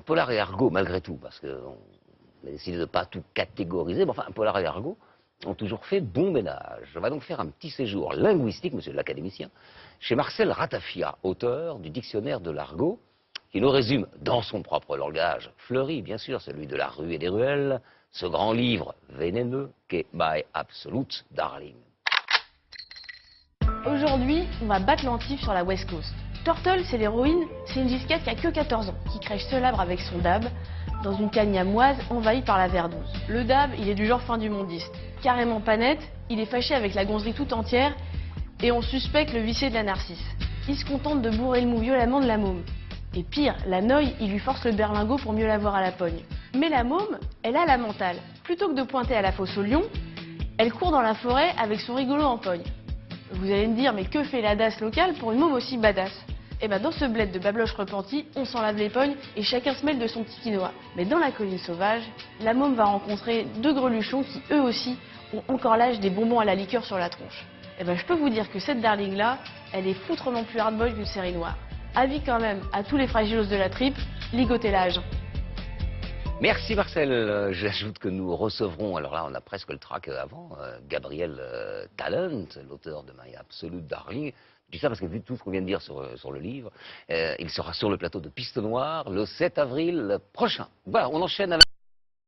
Polar et Argot, malgré tout, parce qu'on a décidé de ne pas tout catégoriser, mais enfin, Polar et Argot ont toujours fait bon ménage. On va donc faire un petit séjour linguistique, monsieur l'académicien, chez Marcel Ratafia, auteur du dictionnaire de l'argot, qui nous résume dans son propre langage, fleuri bien sûr, celui de la rue et des ruelles, ce grand livre vénéneux qu'est My Absolute Darling. Aujourd'hui, on va battre l'antif sur la West Coast. Turtle, c'est l'héroïne, c'est une gisquette qui a que 14 ans, qui crèche célèbre avec son dab, dans une cagne à moise envahie par la verdouze. Le dab, il est du genre fin du mondiste. Carrément pas net, il est fâché avec la gonzerie tout entière, et on suspecte le vicier de la narcisse. Il se contente de bourrer le mou violemment de la môme. Et pire, la noille, il lui force le berlingot pour mieux l'avoir à la pogne. Mais la môme, elle a la mentale. Plutôt que de pointer à la fosse au lion, elle court dans la forêt avec son rigolo en pogne. Vous allez me dire, mais que fait la DAS locale pour une môme aussi badass? Eh ben dans ce bled de babloche repenti, on s'en lave les pognes et chacun se mêle de son petit quinoa. Mais dans la colline sauvage, la môme va rencontrer deux greluchons qui eux aussi ont encore l'âge des bonbons à la liqueur sur la tronche. Eh ben je peux vous dire que cette darling là, elle est foutrement plus hardboy qu'une série noire. Avis quand même à tous les fragilos de la tripe, ligotez l'âge. Merci Marcel. J'ajoute que nous recevrons, alors là on a presque le track avant, Gabriel Talent, l'auteur de My Absolute Darling. Je dis ça parce que vu tout ce qu'on vient de dire sur le livre, il sera sur le plateau de Piste Noire le 7 avril prochain. Voilà, on enchaîne avec...